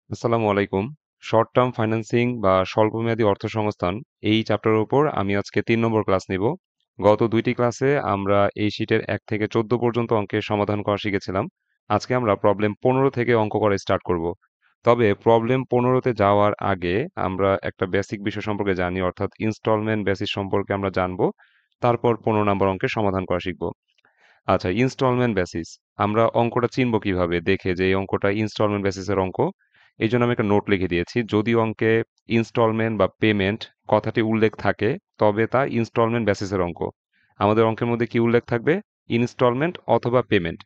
আসসালামু আলাইকুম। Short term financing বা স্বল্পমেয়াদী অর্থসংস্থান এই চ্যাপ্টারের উপর আমি আজকে ৩ নম্বর ক্লাস নিব। গত ২টি ক্লাসে আমরা এই শীটের ১ থেকে ১৪ পর্যন্ত অঙ্কের সমাধান করা শিখেছিলাম। আজকে আমরা প্রবলেম ১৫ থেকে অঙ্ক করা স্টার্ট করব। তবে প্রবলেম ১৫ তে যাওয়ার আগে আমরা একটা বেসিক বিষয় সম্পর্কে জানি, অর্থাৎ ইনস্টলমেন্ট বেসিস সম্পর্কে আমরা জানব। তারপর ১৫ নম্বর অঙ্কের সমাধান করা শিখব। আচ্ছা, ইনস্টলমেন্ট বেসিস। আমরা অঙ্কটা চিনব কিভাবে? দেখে যে এই অঙ্কটা ইনস্টলমেন্ট বেসিসের অঙ্ক। এইজন্য আমি একটা নোট লিখে দিয়েছি। যদি অঙ্কে ইনস্টলমেন্ট বা পেমেন্ট কথাটি উল্লেখ থাকে, তবে তা ইনস্টলমেন্ট বেসিসের অঙ্ক। আমাদের অঙ্কের মধ্যে কি উল্লেখ থাকবে? ইনস্টলমেন্ট অথবা পেমেন্ট।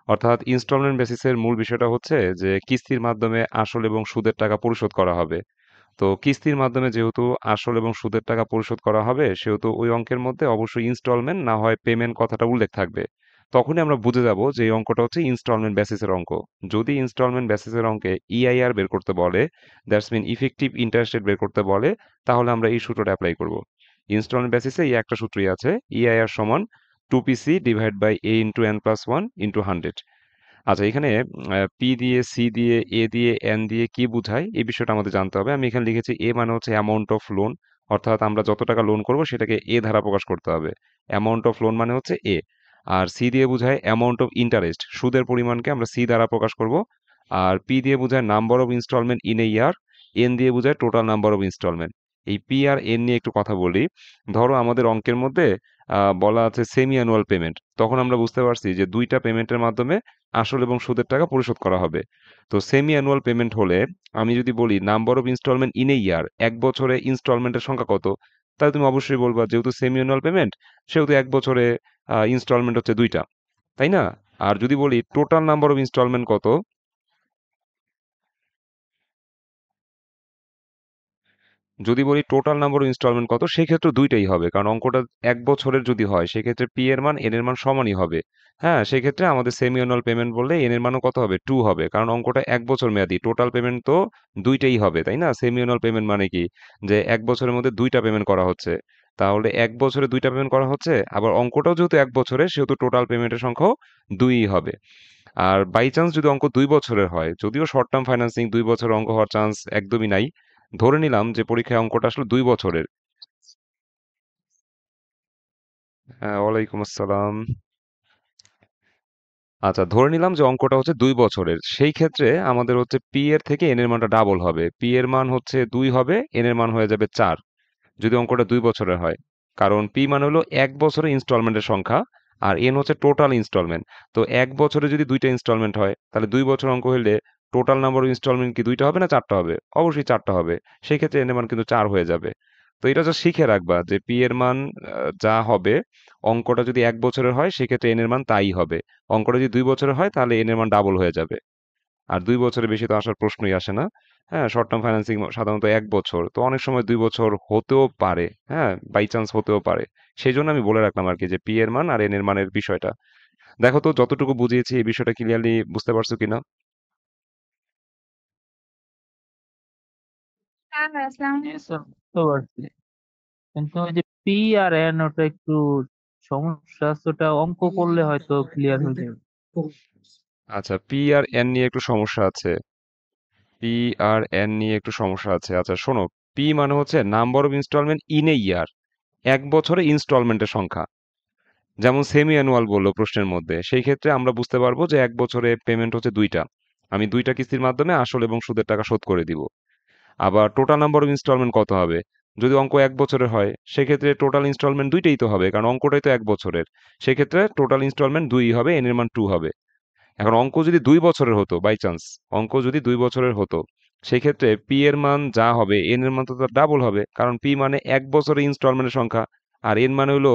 অর্থাৎ ইনস্টলমেন্ট বেসিসের মূল বিষয়টা হচ্ছে যে কিস্তির মাধ্যমে আসল এবং সুদের টাকা পরিশোধ করা হবে। তো কিস্তির মাধ্যমে যেহেতু আসল এবং সুদের টাকা পরিশোধ করা হবে, সেহেতু ওই অঙ্কের মধ্যে অবশ্যই ইনস্টলমেন্ট না হয় পেমেন্ট কথাটা উল্লেখ থাকবে। তখনই আমরা বুঝে যাব যে এই অঙ্কটা হচ্ছে ইনস্টলমেন্ট বেসিসের অঙ্ক। যদি ইনস্টলমেন্ট বেসিসের অঙ্কে ইআইআর বের করতে বলে, that's mean effective interest rate বের করতে বলে, তাহলে আমরা এই সূত্রটা অ্যাপ্লাই করব। ইনস্টলমেন্ট বেসিসে এই একটা সূত্রই আছে, ইআইআর সমান 2PC divide by A into N plus one into 100। আচ্ছা, এখানে পি দিয়ে, সি দিয়ে, এ দিয়ে, এন দিয়ে কি বুঝায় এই বিষয়টা আমাদের জানতে হবে। আমি এখানে লিখেছি এ মানে হচ্ছে অ্যামাউন্ট অফ লোন, অর্থাৎ আমরা যত টাকা লোন করব সেটাকে এ দ্বারা প্রকাশ করতে হবে। অ্যামাউন্ট অফ লোন মানে হচ্ছে এ। আর সি দিয়ে বুঝায় অ্যামাউন্ট অফ ইন্টারেস্ট, সুদের পরিমাণকে আমরা সি দ্বারা প্রকাশ করব। আর পি দিয়ে বুঝায় number of instalment in a year. N দিয়ে বুঝায় টোটাল নাম্বার অফ ইনস্টলমেন্ট। এই পি আর এন নিয়ে একটু কথা বলি। ধরো আমাদের অঙ্কের মধ্যে বলা আছে সেমি অ্যানুয়াল পেমেন্ট, তখন আমরা বুঝতে পারছি যে দুইটা পেমেন্টের মাধ্যমে আসল এবং সুদের টাকা পরিশোধ করা হবে। তো সেমি অ্যানুয়াল পেমেন্ট হলে আমি যদি বলি number of instalment in a year, এক বছরে ইনস্টলমেন্টের সংখ্যা কত, তাহলে তুমি অবশ্যই বলবা যেহেতু সেমি অ্যানুয়াল পেমেন্ট, সেহেতু এক বছরে ইনস্টলমেন্ট হচ্ছে দুইটা, তাই না? আর যদি বলি টোটাল নাম্বার অফ ইনস্টলমেন্ট কত, যদি বলি টোটাল নাম্বার অফ ইনস্টলমেন্ট কত, সেক্ষেত্রে দুইটাই হবে, কারণ অঙ্কটা এক বছরের যদি হয় সেক্ষেত্রে পি এর মান এন এর মান সমানই হবে। হ্যাঁ, সেক্ষেত্রে আমাদের সেমি অ্যানুয়াল পেমেন্ট বললে এন এর মানও কত হবে? 2 হবে, কারণ অঙ্কটা এক বছর মেয়াদি, টোটাল পেমেন্ট তো দুইটাই হবে, তাই না? সেমি অ্যানুয়াল পেমেন্ট মানে কি? যে এক বছরের মধ্যে দুইটা পেমেন্ট করা হচ্ছে। তাহলে এক বছরে দুইটা পেমেন্ট করা হচ্ছে, আবার অঙ্কটাও যেহেতু এক বছরে, সেহেতু টোটাল পেমেন্টের সংখ্যাও দুই হবে। আর বাই চান্স যদি অঙ্ক ২ বছরের হয়, যদিও শর্ট টার্ম ফাইন্যান্সিং ২ বছরের অঙ্ক হওয়ার চান্স একদমই নাই। ধরে নিলাম যে পরীক্ষায় অঙ্কটা আসলে ২ বছরের। হ্যাঁ, ওয়ালাইকুম আসসালাম। আচ্ছা, ধরে নিলাম যে অঙ্কটা হচ্ছে ২ বছরের। সেই ক্ষেত্রে আমাদের হচ্ছে পি এর থেকে এন এর মানটা ডাবল হবে। পি এর মান হচ্ছে ২ হবে, এন এর মান হয়ে যাবে ৪। যদি অঙ্কটা ২ বছরের হয়। কারণ পি মানে হলো ১ বছরের ইনস্টলমেন্টের সংখ্যা, আর এন হচ্ছে টোটাল ইনস্টলমেন্ট। তো ১ বছরে যদি ২ টা ইনস্টলমেন্ট হয়, তাহলে ২ বছর অঙ্ক হইলে টোটাল নাম্বার অফ ইনস্টলমেন্ট কি ২ টা হবে না ৪ টা হবে? অবশ্যই ৪ টা হবে। সেই ক্ষেত্রে এন এর মান কিন্তু ৪ হয়ে যাবে। তো এটা জাস্ট শিখে রাখবা যে পি এর মান যা হবে, অঙ্কটা যদি ১ বছরের হয় সেক্ষেত্রে এন এর মান তাই হবে। অঙ্কটা যদি ২ বছরের হয় তাহলে এন এর মান ডাবল হয়ে যাবে। আর ২ বছরের বেশি তো আসার প্রশ্নই আসে না। হ্যাঁ, শর্ট টার্ম ফাইন্যান্সিং সাধারণত ১ বছর। তো অনেক সময় ২ বছর হতেও পারে। হ্যাঁ, বাই চান্স হতেও পারে। সেজন্য আমি বলে রাখলাম আরকি যে পি এর মান আর এন এর মানের বিষয়টা। দেখো তো যতটুকু বুঝিয়েছি এই বিষয়টা ক্লিয়ারলি বুঝতে পারছো কিনা? হ্যাঁ হ্যাঁ, আসসালামু জি স্যার, বুঝতে পারছি। কিন্তু ওই যে পি আর এন ওটা একটু সমস্যা আছে, ওটা অঙ্ক করলে হয়তো ক্লিয়ার হয়ে যাবে। আচ্ছা, পি আর এন নিয়ে একটু সমস্যা আছে। পি আর এন নিয়ে একটু সমস্যা আছে। আচ্ছা শোনো, পি মানে হচ্ছে number of instalment in a year. এক বছরে ইনস্টলমেন্টের সংখ্যা। যেমন সেমি অ্যানুয়াল বললো প্রশ্নের মধ্যে, সেই ক্ষেত্রে আমরা বুঝতে পারবো যে এক বছরে পেমেন্ট হচ্ছে দুইটা। আমি দুইটা কিস্তির মাধ্যমে আসল এবং সুদের টাকা শোধ করে দিব। আবার টোটাল নাম্বার অফ ইনস্টলমেন্ট কত হবে? যদি অঙ্ক এক বছরের হয় সেক্ষেত্রে টোটাল ইনস্টলমেন্ট দুইটাই তো হবে, কারণ অঙ্কটাই তো এক বছরের। সেক্ষেত্রে টোটাল ইনস্টলমেন্ট দুই হবে, এন এর মান 2 হবে। এখন অঙ্ক যদি ২ বছরের হতো, বাই চান্স অঙ্ক যদি ২ বছরের হতো, সেক্ষেত্রে পি এর মান যা হবে এন এর মান তো তার ডাবল হবে, কারণ পি মানে এক বছরের ইনস্টলমেন্টের সংখ্যা, আর এন মানে হলো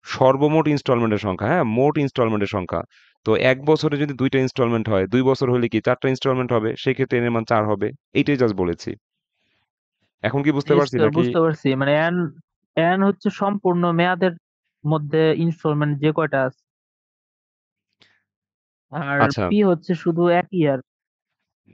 সর্বমোট ইনস্টলমেন্টের সংখ্যা, হ্যাঁ, মোট ইনস্টলমেন্টের সংখ্যা। তো এক বছরে যদি দুইটা ইনস্টলমেন্ট হয়, ২ বছর হলে কি ৪ টা ইনস্টলমেন্ট হবে, সেক্ষেত্রে এন এর মান ৪ হবে। এইটাই জাস্ট বলেছি। এখন কি বুঝতে জি পারছি স্যার, নাকি? বুঝতে পারছি। মানে এন এন হচ্ছে সম্পূর্ণ মেয়াদের মধ্যে ইনস্টলমেন্ট যে কয়টা আছে, আর আচ্ছা, পি হচ্ছে শুধু এক ইয়ার।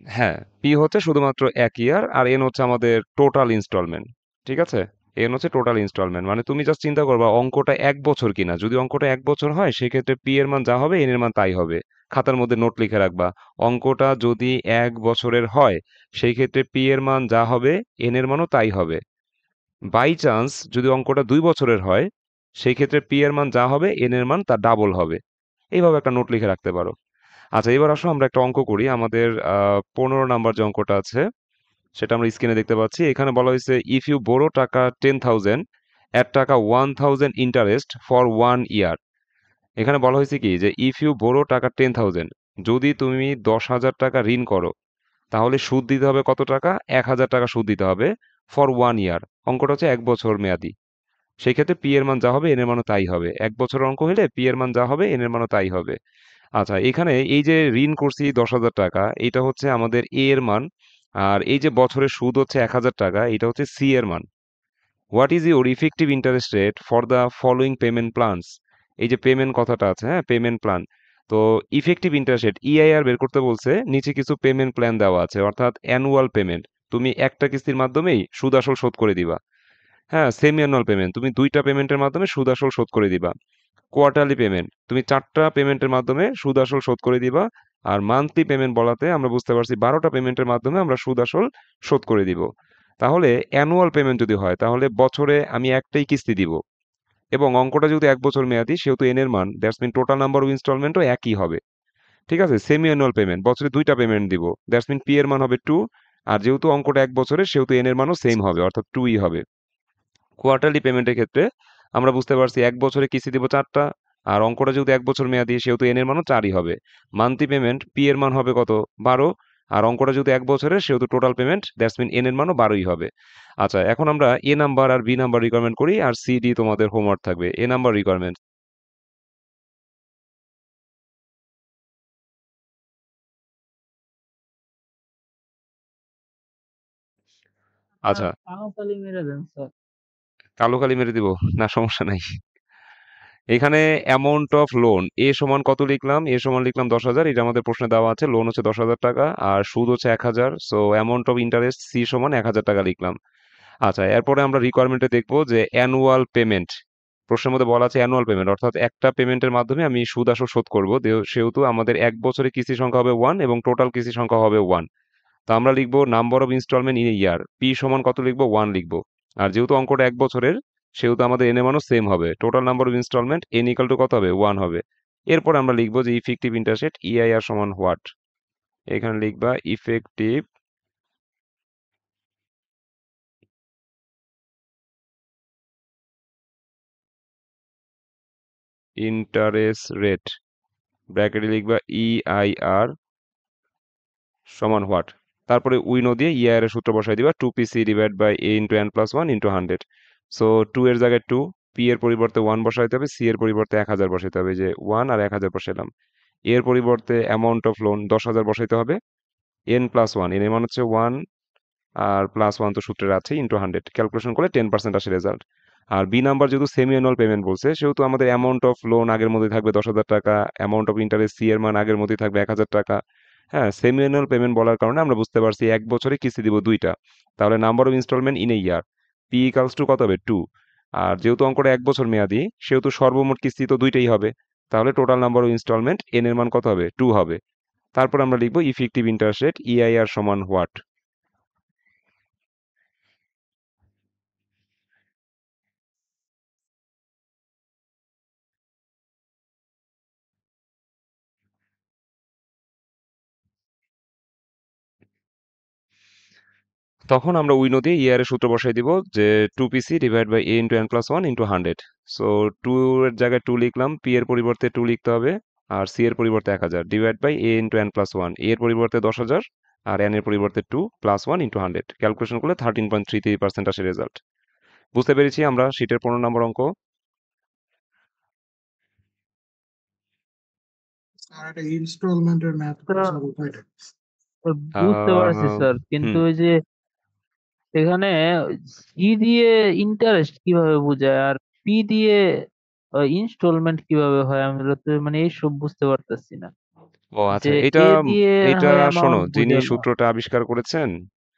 হ্যাঁ, পি হচ্ছে শুধুমাত্র ১ ইয়ার, আর এন হচ্ছে আমাদের টোটাল ইনস্টলমেন্ট। ঠিক আছে? এন হচ্ছে টোটাল ইনস্টলমেন্ট। মানে তুমি জাস্ট চিন্তা করবা অঙ্কটা ১ বছর কিনা। যদি অঙ্কটা ১ বছর হয় সেক্ষেত্রে পি এর মান যা হবে এন এর মান তাই হবে। খাতার মধ্যে নোট লিখে রাখবা। অঙ্কটা যদি 1 বছরের হয় সেই ক্ষেত্রে পি এর মান যা হবে এন এর মানও তাই হবে। বাই চান্স যদি অঙ্কটা 2 বছরের হয় সেই ক্ষেত্রে পি এর মান যা হবে এন এর মান তার ডাবল হবে। এইভাবে একটা নোট লিখে রাখতে পারো। আচ্ছা, এবার আসো আমরা একটা অঙ্ক করি। আমাদের 15 নাম্বার যে অঙ্কটা আছে সেটা আমরা স্ক্রিনে দেখতে পাচ্ছি। এখানে বলা হয়েছে ইফ ইউ বোরো টাকা 10,000 এট টাকা 1,000 ইন্টারেস্ট ফর 1 ইয়ার। এখানে বলা হয়েছে কি যে ইফ ইউ বোরো টাকা 10,000, যদি তুমি 10,000 টাকা ঋণ করো তাহলে সুদ দিতে হবে কত টাকা? 1,000 টাকা সুদ দিতে হবে ফর 1 ইয়ার। অঙ্কটা হচ্ছে 1 বছর মেয়াদি। সেই ক্ষেত্রে পি এর মান যা হবে এন এর মানও তাই হবে। 1 বছরের অঙ্ক হলে পি এর মান যা হবে এন এর মানও তাই হবে। আচ্ছা, এখানে এই যে ঋণ করছি 10,000 টাকা, এটা হচ্ছে আমাদের এ এর মান। আর এই যে বছরের সুদ হচ্ছে 1,000 টাকা, এটা হচ্ছে সি এর মান। What is your effective interest rate for the following payment plans? এই যে পেমেন্ট কথাটা আছে, হ্যাঁ, পেমেন্ট প্ল্যান। তো ইফেক্টিভ ইন্টারেস্ট রেট ইআইআর বের করতে বলছে, নিচে কিছু পেমেন্ট প্ল্যান দেওয়া আছে, অর্থাৎ অ্যানুয়াল পেমেন্ট। তুমি একটা কিস্তির মাধ্যমেই সুদ আসল শোধ করে দিবা। হ্যাঁ, সেমি অ্যানুয়াল পেমেন্ট, তুমি দুইটা পেমেন্টের মাধ্যমে সুদ আসল শোধ করে দিবা। কোয়ার্টারলি পেমেন্ট, তুমি 4টা পেমেন্টের মাধ্যমে সুদ আসল শোধ করে দিবা। আর মান্থলি পেমেন্ট বলাতে আমরা বুঝতে পারছি 12টা পেমেন্টের মাধ্যমে আমরা সুদ আসল শোধ করে দিব। তাহলে অ্যানুয়াল পেমেন্ট যদি হয় তাহলে বছরে আমি একটাই কিস্তি দিব, এবং অঙ্কটা যেহেতু 1 বছর মেয়াদি সেহেতু এন এর মান that's mean total number of ইনস্টলমেন্টও একই হবে। ঠিক আছে, সেমি অ্যানুয়াল পেমেন্ট, বছরে দুইটা পেমেন্ট দিব, দ্যাটস মিন পি এর মান হবে 2। আর যেহেতু অঙ্কটা 1 বছরের সেহেতু এন এর মানও সেম হবে, অর্থাৎ 2ই হবে। কোয়ার্টারলি পেমেন্টের ক্ষেত্রে আমরা বুঝতে পারছি 1 বছরে কিস্তি দিব 4টা। আর অঙ্কটা যেহেতু 1 বছর মেয়াদি সেহেতু এন এর মানও 4ই হবে। মান্থলি পেমেন্ট পি এর মান হবে কত? 12। আর অঙ্কটা যেহেতু 1 বছরের সেহেতু total payment that's mean N এর মানও 12ই হবে। আচ্ছা, এখন আমরা এ নাম্বার আর বি নাম্বার রিকোয়ারমেন্ট করি, আর সি ডি তোমাদের হোমওয়ার্ক থাকবে। A number requirement. আচ্ছা, তাড়াতাড়ি মেরে দেন স্যার। কালো কালি মেরে দিব? না, সমস্যা নাই। এখানে অ্যামাউন্ট অফ লোন এ সমান কত লিখলাম? এ সমান লিখলাম 10,000। এটা আমাদের প্রশ্নে দেওয়া আছে। লোন হচ্ছে 10,000 টাকা আর সুদ হচ্ছে 1,000। So amount of interest C সমান 1,000 টাকা লিখলাম। আচ্ছা, এরপরে আমরা রিকোয়ারমেন্টে দেখবো যে অ্যানুয়াল পেমেন্ট। প্রশ্নের মধ্যে বলা আছে অ্যানুয়াল পেমেন্ট, অর্থাৎ একটা পেমেন্টের মাধ্যমে আমি সুদ আসল শোধ করবো। সেহেতু আমাদের 1 বছরে কিস্তি সংখ্যা হবে 1 এবং টোটাল কিস্তি সংখ্যা হবে 1। তো আমরা লিখবো number of instalment in a year, P সমান কত লিখবো? 1 লিখবো। আর যেহেতু অঙ্কটা 1 বছরের সেহেতু আমাদের এন এর মানও সেম হবে। Total number of instalment n equal to কত হবে? 1 হবে। এরপর আমরা লিখবো যে ইফেক্টিভ ইন্টারেস্ট রেট ইআইআর সমান হোয়াট। এখানে লিখবা ইফেক্টিভ ইন্টারেস্ট রেট, ব্র্যাকেটে লিখবা ইআইআর সমান হোয়াট। তারপরে উইনো দিয়ে ইআইআর এর সূত্র বসাই দিবা 2pc divide by a into n plus 1 into 100। So 2 এর জায়গায় 2, পি এর পরিবর্তে 1 বসাইতে হবে, সি এর পরিবর্তে 1,000 বসাইতে হবে, যে 1 আর 1,000 বসাইলাম। এর পরিবর্তে অ্যামাউন্ট অফ লোন 10,000 বসাইতে হবে, n প্লাস 1, এর মান হচ্ছে 1 আর প্লাস 1 তো সূত্রের আছে, ইন্টু 100। ক্যালকুলেশন করলে 10% আসে রেজাল্ট। আর বি নাম্বার যেহেতু সেমি অ্যানুয়াল পেমেন্ট বলছে সেহেতু আমাদের অ্যামাউন্ট অফ লোন আগের মধ্যে থাকবে 10,000 টাকা, অ্যামাউন্ট অফ ইন্টারেস্ট সি এর মান আগের মধ্যেই থাকবে 1,000 টাকা। হ্যাঁ, সেমি অ্যানুয়াল পেমেন্ট বলার কারণে আমরা বুঝতে পারছি 1 বছরে কিস্তি দিব দুইটা। তাহলে number of instalment in a year, p equals to কত হবে? 2। আর যেহেতু অঙ্কটা 1 বছর মেয়াদি সেহেতু সর্বমোট কিস্তি তো দুইটাই হবে। তাহলে total number of instalment n এর মান কত হবে? 2 হবে। তারপর আমরা লিখবো ইফেক্টিভ ইন্টারেস্ট রেট ইআইআর সমান হোয়াট। তখন আমরা উইনো দিয়ে ইয়ার এর সূত্র বসাই দিব, যে 2pc divide by a into n plus 1 into 100। So 2 এর জায়গায় 2 লিখলাম, পি এর পরিবর্তে 2 লিখতে হবে, আর সি এর পরিবর্তে 1,000 divide by a into n plus 1, এর পরিবর্তে 10,000 আর n এর পরিবর্তে 2 প্লাস 1 ইন্টু 100। ক্যালকুলেশন করলে 13.33% আসে রেজাল্ট। বুঝতে পেরেছি আমরা শীটের 15 নম্বর অঙ্ক। স্যার এটা ইনস্টলমেন্টের ম্যাথ স্যার কয়টা? বুঝতে পারছি আহ, স্যার, কিন্তু হুম। ওই যে এখানে সি দিয়ে ইন্টারেস্ট কিভাবে বোঝায় আর পি দিয়ে ইনস্টলমেন্ট কিভাবে হয়, আমরা তো মানে এইসব বুঝতে পারতেছি না। ও যে আচ্ছা, এটা এ দিয়ে এটা হয় শোনো, অ্যামাউন্ট যিনি বুঝালো। সূত্রটা আবিষ্কার করেছেন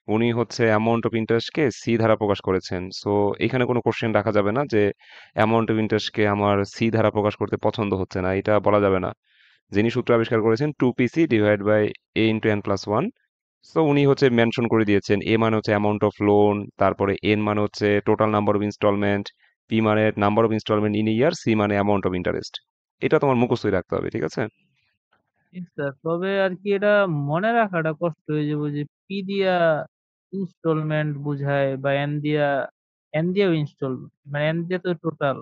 উনি হচ্ছে অ্যামাউন্ট অফ ইন্টারেস্টকে সি ধারা প্রকাশ করেছেন। সো এখানে কোনো কোশ্চেন রাখা যাবে না যে অ্যামাউন্ট অফ ইন্টারেস্টকে আমার সি ধারা প্রকাশ করতে পছন্দ হচ্ছে না, এটা বলা যাবে না। যিনি সূত্র আবিষ্কার করেছেন 2pc divide by a into n plus one. So উনি হচ্ছে মেনশন করে দিয়েছেন এ মানে হচ্ছে অ্যামাউন্ট অফ লোন, তারপরে এন মানে হচ্ছে total number of instalment, P মানে number of instalment in year, C মানে অ্যামাউন্ট অফ ইন্টারেস্ট। এটা তোমার মুখস্থই রাখতে হবে, ঠিক আছে? ঠিক স্যার, তবে আর কি এটা মনে রাখাটা কষ্ট হয়ে যাবে যে পি দিয়া ইনস্টলমেন্ট বুঝায় বা এন দিয়াও ইনস্টলমেন্ট, মানে এন দিয়া তো টোটাল,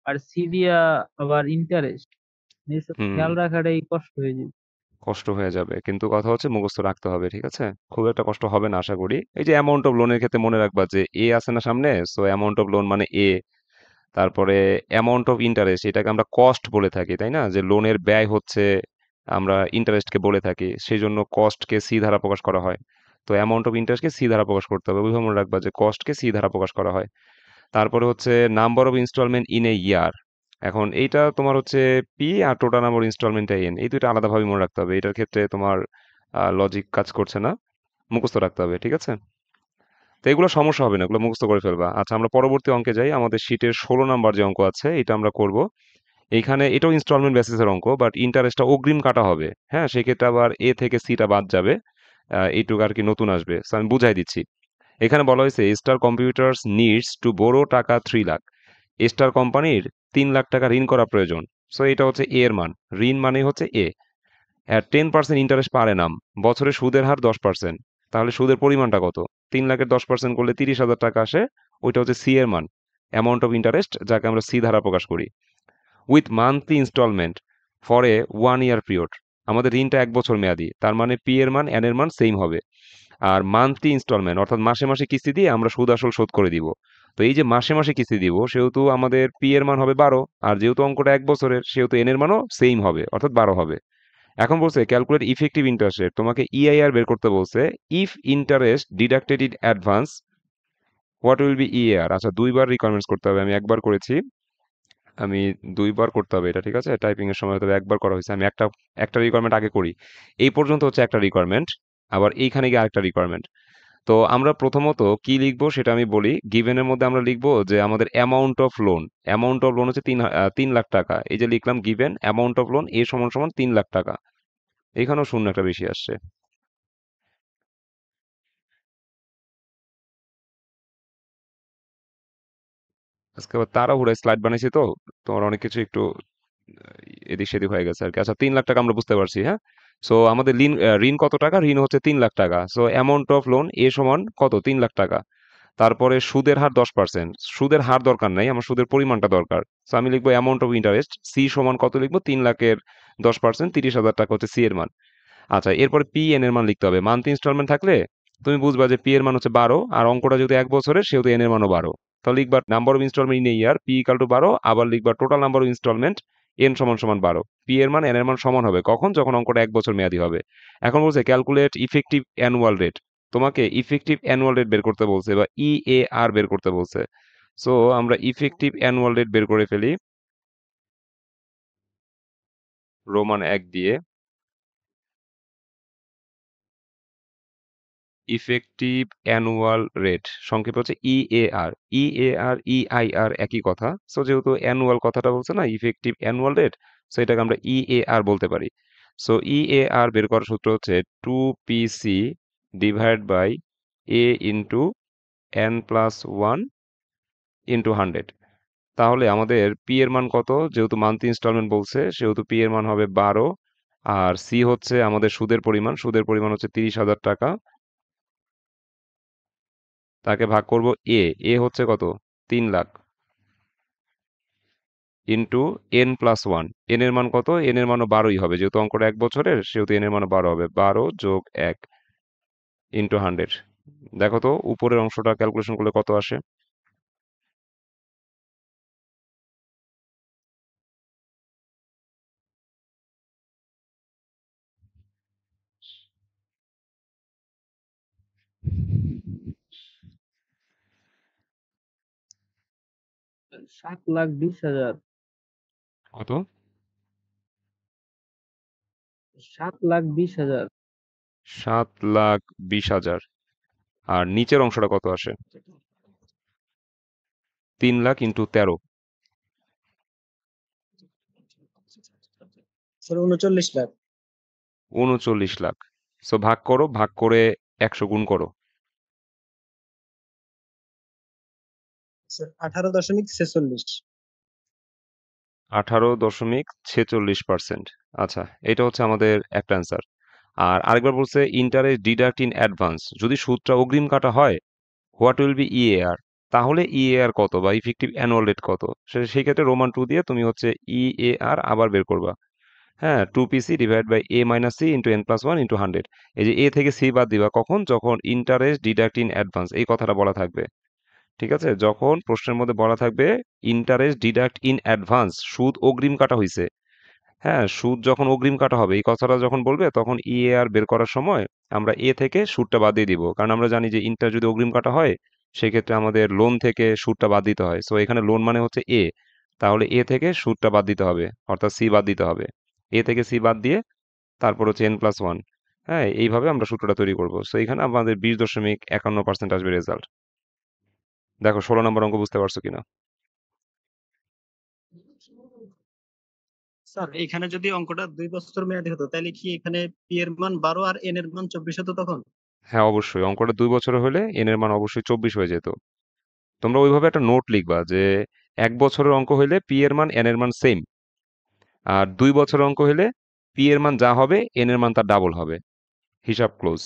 আর সি দিয়া আবার ইন্টারেস্ট, এসব হুম। খেয়াল রাখাটাই কষ্ট হয়ে যাবে। কষ্ট হয়ে যাবে, কিন্তু কথা হচ্ছে মুখস্থ রাখতে হবে, ঠিক আছে? খুব একটা কষ্ট হবে না আশা করি। এই যে অ্যামাউন্ট অফ লোনের ক্ষেত্রে মনে রাখবা যে এ আছে না সামনে, সো অ্যামাউন্ট অফ লোন মানে এ। তারপরে অ্যামাউন্ট অফ ইন্টারেস্ট, এটাকে আমরা কস্ট বলে থাকি, তাই না? যে লোনের ব্যয় হচ্ছে, আমরা ইন্টারেস্টকে বলে থাকি, সেই জন্য কস্টকে সি দ্বারা প্রকাশ করা হয়। তো অ্যামাউন্ট অফ ইন্টারেস্টকে সি দ্বারা প্রকাশ করতে হবে, ওইভাবে মনে রাখবা যে কস্টকে সি দ্বারা প্রকাশ করা হয়। তারপরে হচ্ছে number of instalment in a year. এখন এইটা তোমার হচ্ছে পি, আর টোটাল নাম্বার ইনস্টলমেন্ট এন, এই দুইটা আলাদাভাবে মনে রাখতে হবে। এটার ক্ষেত্রে তোমার লজিক কাজ করছে না, মুখস্থ রাখতে হবে, ঠিক আছে? তো এগুলো সমস্যা হবে না, এগুলো মুখস্থ করে ফেলবা। আচ্ছা, আমরা পরবর্তী অঙ্কে যাই। আমাদের শীটের 16 নাম্বার যে অঙ্ক আছে, এটা আমরা করব। এইখানে এটাও ইনস্টলমেন্ট বেসিসের অঙ্ক, বাট ইন্টারেস্টটা অগ্রিম কাটা হবে। হ্যাঁ, সেক্ষেত্রে আবার এ থেকে সিটা বাদ যাবে। এইটুকু আর কি নতুন আসবে। So, আমি বুঝাই দিচ্ছি। এখানে বলা হয়েছে star computers needs to borrow টাকা 3 লাখ। স্টার কোম্পানির 3 লাখ টাকা ঋণ করা প্রয়োজন। সো এটা হচ্ছে এ এর মান। ঋণ মানে হচ্ছে এ। 10% ইন্টারেস্ট পার অ্যানাম। বছরে সুদের হার 10%। তাহলে সুদের পরিমাণটা কত? 3 লাখের 10% করলে 30,000 টাকা আসে। ওইটা হচ্ছে সি এর মান, অ্যামাউন্ট অফ ইন্টারেস্ট, যাকে আমরা সি দ্বারা প্রকাশ করি। With monthly instalment for a 1 year period. আমাদের ঋণটা 1 বছর মেয়াদি, তার মানে পি এর মান এন এর মান সেম হবে। আর মান্থলি ইনস্টলমেন্ট অর্থাৎ মাসে মাসে কিস্তি দিয়ে আমরা সুদ আসল শোধ করে দিব। তো এই যে মাসে মাসে কিস্তি দিব, সেহেতু আমাদের পি এর মান হবে 12, আর যেহেতু অঙ্কটা 1 বছরের, সেহেতু এন এর মানও সেম হবে, অর্থাৎ 12 হবে। এখন বলছে ক্যালকুলেট ইফেক্টিভ ইন্টারেস্ট রেট, তোমাকে ইআইআর বের করতে বলছে। If interest deducted in advance, what will B EAR? আচ্ছা, দুইবার রিকোয়ারমেন্টস করতে হবে, আমি একবার করেছি। আমি দুইবার করতে হবে এটা, ঠিক আছে? টাইপিং এর সময় তবে একবার করা হয়েছে। আমি একটা একটা রিকোয়ারমেন্ট আগে করি। এই পর্যন্ত হচ্ছে একটা রিকোয়ারমেন্ট, আবার এইখানে গিয়ে আরেকটা রিকোয়ারমেন্ট। তো আমরা প্রথমত কি লিখবো সেটা আমি বলি। গিভেনের মধ্যে আমরা লিখবো যে আমাদের amount of loan. Amount of loan হচ্ছে 3 লাখ টাকা। এই যে লিখলাম গিভেন অ্যামাউন্ট অফ লোন এ সমান সমান 3 লাখ টাকা। এখানেও শূন্য একটা বেশি আসছে। আজকে আবার তাড়াহুড়ায় স্লাইড বানাইছি তো, তোমার অনেক কিছু একটু এদিক সেদিক হয়ে গেছে আর কি। আচ্ছা, 3 লাখ টাকা আমরা বুঝতে পারছি, হ্যাঁ। সো আমাদের ঋণ ঋণ কত টাকা? ঋণ হচ্ছে 3 লাখ টাকা। সো অ্যামাউন্ট অফ লোন এ সমান কত? 3 লাখ টাকা। তারপরে সুদের হার 10%। সুদের হার দরকার নাই, আমার সুদের পরিমাণটা দরকার। সো আমি লিখবো অ্যামাউন্ট অফ ইন্টারেস্ট সি সমান কত লিখবো? 3 লাখের 10%, 30,000 টাকা হচ্ছে সি এর মান। আচ্ছা, এরপরে পি এন এর মান লিখতে হবে। মান্থ ইনস্টলমেন্ট থাকলে তুমি বুঝবা যে পি এর মান হচ্ছে 12, আর অঙ্কটা যেহেতু 1 বছরের, সেহেতু এন এর মানও 12। তাহলে লিখবা number of instalment in a year p equal to 12, আবার লিখবা total number of instalment n সমান সমান 12। পি এর মান এন এর মান সমান হবে কখন? যখন অঙ্কটা 1 বছর মেয়াদি হবে। এখন বলছে ক্যালকুলেট ইফেক্টিভ অ্যানুয়াল রেট। তোমাকে ইফেক্টিভ অ্যানুয়াল রেট বের করতে বলছে, বা ই এ আর বের করতে বলছে। সো আমরা ইফেক্টিভ অ্যানুয়াল রেট বের করে ফেলি রোমান 1 দিয়ে। ইফেক্টিভ অ্যানুয়াল রেট সংক্ষেপে হচ্ছে ইএআর। ইএআর ইআইআর একই কথা। সো যেহেতু অ্যানুয়াল কথাটা বলছে না, ইফেক্টিভ অ্যানুয়াল রেট, সো এটাকে আমরা ইএআর বলতে পারি। সো ইএআর বের করার সূত্র হচ্ছে 2pc divide by A into N plus one into 100। তাহলে আমাদের পি এর মান কত? যেহেতু মান্থলি ইনস্টলমেন্ট বলছে, সেহেতু পি এর মান হবে 12। আর সি হচ্ছে আমাদের সুদের পরিমাণ, সুদের পরিমাণ হচ্ছে 30,000 টাকা। তাকে ভাগ করব এ। এ হচ্ছে কত? 3 lakh into N plus one. N এর মান কত? এন এর মানও 12ই হবে, যেহেতু অঙ্কটা 1 বছরের, সেহেতু এন এর মানও 12 হবে। 12 যোগ 1 ইন্টু 100। দেখো তো উপরের অংশটা ক্যালকুলেশন করলে কত আসে। 7,20,000। কত? 7,20,000। 7,20,000। আর নিচের অংশটা কত আসে? 3 lakh into 13। Sir 39 lakh. 39 lakh. So ভাগ করো, ভাগ করে 100 গুণ করো। স্যার 18.46। 18.46%। আচ্ছা, এটা হচ্ছে আমাদের একটা অ্যান্সার। আর আরেকবার বলছে ইন্টারেস্ট ডিডাক্ট ইন অ্যাডভান্স, যদি সুদটা অগ্রিম কাটা হয় হোয়াট উইল বি ইএআর, তাহলে ইএআর কত বা ইফেক্টিভ অ্যানুয়াল রেট কত। সেই ক্ষেত্রে রোমান 2 দিয়ে তুমি হচ্ছে ইএআর আবার বের করবা। হ্যাঁ, 2PC divide by a minus c into n+1 into 100। এই যে এ থেকে সি বাদ দিবা কখন, যখন ইন্টারেস্ট ডিডাক্ট ইন অ্যাডভান্স এই কথাটা বলা থাকবে। ঠিক আছে, যখন প্রশ্নের মধ্যে বলা থাকবে ইন্টারেস্ট ডিডাক্ট ইন অ্যাডভান্স, সুদ অগ্রিম কাটা হইছে। হ্যাঁ, সুদ যখন অগ্রিম কাটা হবে এই কথাটা যখন বলবে তখন ইএআর বের করার সময় আমরা এ থেকে সুদটা বাদ দিয়ে দিব, কারণ আমরা জানি যে ইন্টার যদি অগ্রিম কাটা হয় সেক্ষেত্রে আমাদের লোন থেকে সুদটা বাদ দিতে হয়। সো এখানে লোন মানে হচ্ছে এ, তাহলে এ থেকে সুদটা বাদ দিতে হবে, অর্থাৎ সি বাদ দিতে হবে। এ থেকে সি বাদ দিয়ে তারপর হচ্ছে n+1। হ্যাঁ, এইভাবে আমরা সূত্রটা তৈরি করব। সো এখানে আমাদের 20.51% আসবে রেজাল্ট। দেখো 16 নম্বর অঙ্ক বুঝতে পারছো কিনা। স্যার এখানে যদি অঙ্কটা 2 বছর মেয়াদি হতো তাহলে কি এখানে পি এর মান 12 আর এন এর মান 24 হতো তখন? হ্যাঁ অবশ্যই, অঙ্কটা 2 বছরের হলে এন এর মান অবশ্যই 24 হয়ে যেত। তোমরা ওইভাবে একটা নোট লিখবা যে 1 বছরের অঙ্ক হইলে পি এর মান এন এর মান সেম, আর 2 বছরের অঙ্ক হইলে পি এর মান যা হবে এন এর মান তার ডাবল হবে। হিসাব ক্লোজ,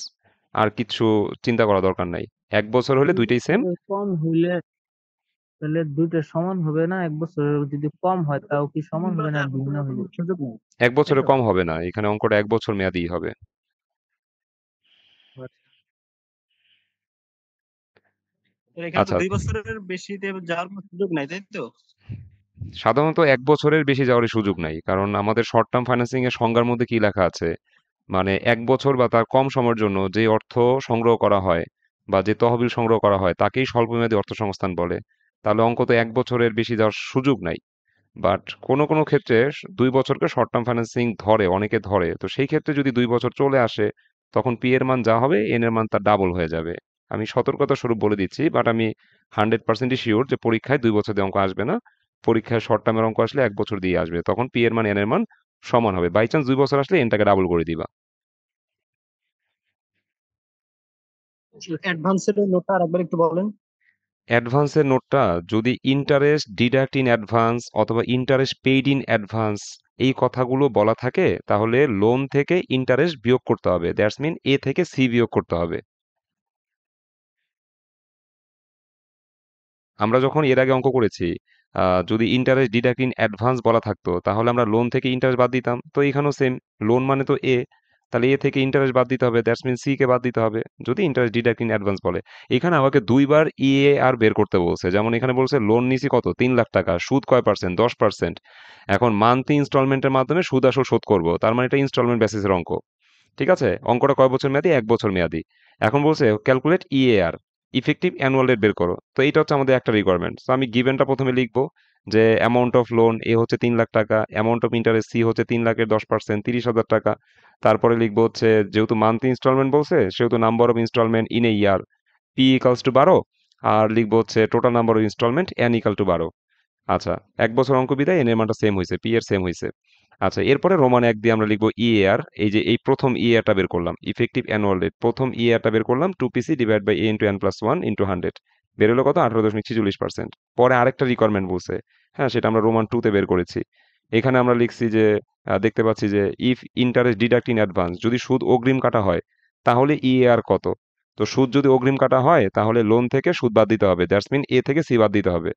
আর কিছু চিন্তা করা দরকার নাই। 1 বছর হলে 2 দুইটাই সেম। বছরের কম হইলে তাহলে দুইটা সমান হবে না? 1 বছরের যদি কম হয় তাও কি সমান হবে না ভিন্ন হবে? সুযোগ নেই, এক তাই বছরে তো? কম হবে না, এখানে অঙ্কটা 1 বছর মেয়াদি হবে। এখানে তো আচ্ছা, 2 বছরের বেশিতে যাওয়ার কোনো সুযোগ নাই, তাই তো? সাধারণত 1 বছরের বেশি যাওয়ার সুযোগ নাই, কারণ আমাদের শর্ট টার্ম ফাইন্যান্সিং এর সংজ্ঞার মধ্যে কি লেখা আছে, মানে 1 বছর বা তার কম সময়ের জন্য যে অর্থ সংগ্রহ করা হয় বা যে তহবিল সংগ্রহ করা হয় তাকেই স্বল্পমেয়াদী অর্থ সংস্থান বলে। তাহলে অঙ্ক তো 1 বছরের বেশি যাওয়ার সুযোগ নাই। বাট কোনো কোনো ক্ষেত্রে 2 বছরকে শর্ট টার্ম ফাইন্যান্সিং ধরে, অনেকে ধরে। তো সেই ক্ষেত্রে যদি 2 বছর চলে আসে তখন পি এর মান যা হবে এন এর মান তার ডাবল হয়ে যাবে। আমি সতর্কতা স্বরূপ বলে দিচ্ছি, বাট আমি 100%ই শিওর যে পরীক্ষায় 2 বছর দিয়ে অঙ্ক আসবে না। পরীক্ষায় শর্ট টার্মের অঙ্ক আসলে 1 বছর দিয়ে আসবে, তখন পি এর মান এন এর মান সমান হবে। বাই চান্স 2 বছর আসলে এনটাকে ডাবল করে দিবা। অ্যাডভান্সের ওই নোটটা আরেকবার একটু বলেন। অ্যাডভান্সের নোটটা যদি ইন্টারেস্ট ডিডাক্ট ইন অ্যাডভান্স অথবা ইন্টারেস্ট পেইড ইন অ্যাডভান্স এই কথাগুলো বলা থাকে তাহলে লোন থেকে ইন্টারেস্ট বিয়োগ করতে হবে, দ্যাটস মিন এ থেকে সি বিয়োগ করতে হবে। আমরা যখন এর আগে অঙ্ক করেছি যদি ইন্টারেস্ট ডিডাক্ট ইন অ্যাডভান্স বলা থাকতো তাহলে আমরা লোন থেকে ইন্টারেস্ট বাদ দিতাম। তো এখানেও সেম, লোন মানে তো এ, তাহলে এ থেকে ইন্টারেস্ট বাদ দিতে হবে, দ্যাটস মিন সি কে বাদ দিতে হবে যদি ইন্টারেস্ট ডিডাক্ট ইন অ্যাডভান্স বলে। এখানে আমাকে দুইবার ইএ আর বের করতে বলছে, যেমন এখানে বলছে লোন নিছি কত 3 লাখ টাকা, সুদ কয় পার্সেন্ট 10%। এখন মান্থলি ইনস্টলমেন্টের মাধ্যমে সুদ আসল শোধ করবো, তার মানে এটা ইনস্টলমেন্ট বেসিসের অঙ্ক। ঠিক আছে, অঙ্কটা কয় বছর মেয়াদি, 1 বছর মেয়াদি। এখন বলছে calculate EAR, effective annual rate বের করো। তো এইটা হচ্ছে আমাদের একটা রিকোয়ারমেন্ট। তো আমি গিভেনটা প্রথমে লিখবো যে অ্যামাউন্ট অফ লোন এ হচ্ছে 3 লাখ টাকা, অ্যামাউন্ট অফ ইন্টারেস্ট সি হচ্ছে 3 লাখের 10%, 30,000 টাকা। তারপরে লিখবো হচ্ছে যেহেতু মান্থলি ইনস্টলমেন্ট বলছে সেহেতু number of instalment in a year p equals to 12, আর লিখবো হচ্ছে total number of instalment n equal to 12। আচ্ছা, 1 বছর অঙ্ক বিদায় এন এর মানটা সেম হয়েছে, পি এর সেম হয়েছে। আচ্ছা, এরপরে রোমান 1 দিয়ে আমরা লিখবো ইএআর। এই যে এই প্রথম ইএআরটা বের করলাম, ইফেক্টিভ অ্যানুয়াল রেট প্রথম ইএআরটা বের করলাম 2PC divide by A into n+1 into 100। বের হলো কত 18.46%। পরে আরেকটা রিকোয়ারমেন্ট বলছে, হ্যাঁ সেটা আমরা রোমান 2 তে বের করেছি। এখানে আমরা লিখছি যে দেখতে পাচ্ছি যে if interest deduct in advance, যদি সুদ অগ্রিম কাটা হয় তাহলে ইএআর কত। তো সুদ যদি অগ্রিম কাটা হয় তাহলে লোন থেকে সুদ বাদ দিতে হবে, দ্যাটস মিন এ থেকে সি বাদ দিতে হবে।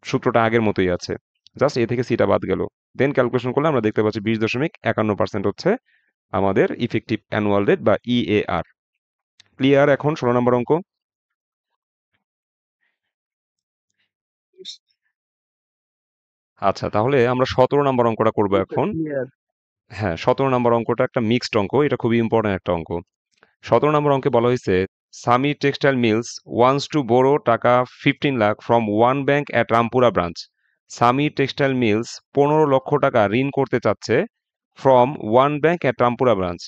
সূত্রটা আগের মতোই আছে, জাস্ট এ থেকে সিটা বাদ গেল। দেন ক্যালকুলেশন করলে আমরা দেখতে পাচ্ছি 20.51% হচ্ছে আমাদের ইফেক্টিভ অ্যানুয়াল রেট বা ইএআর। ক্লিয়ার এখন 16 নম্বর অঙ্ক। আচ্ছা, তাহলে আমরা 17 নম্বর অঙ্কটা করব এই তো এখন। ক্লিয়ার। হ্যাঁ, 17 নম্বর অঙ্কটা একটা মিক্সড অঙ্ক, এটা খুবই ইম্পর্টেন্ট একটা অঙ্ক। 17 নম্বর অঙ্কে বলা হয়েছে Sami textile mills wants to borrow টাকা 15 lakh from one bank at Rampura branch. Sami textile mills 15 লক্ষ টাকা ঋণ করতে চাচ্ছে from one bank at Rampura branch.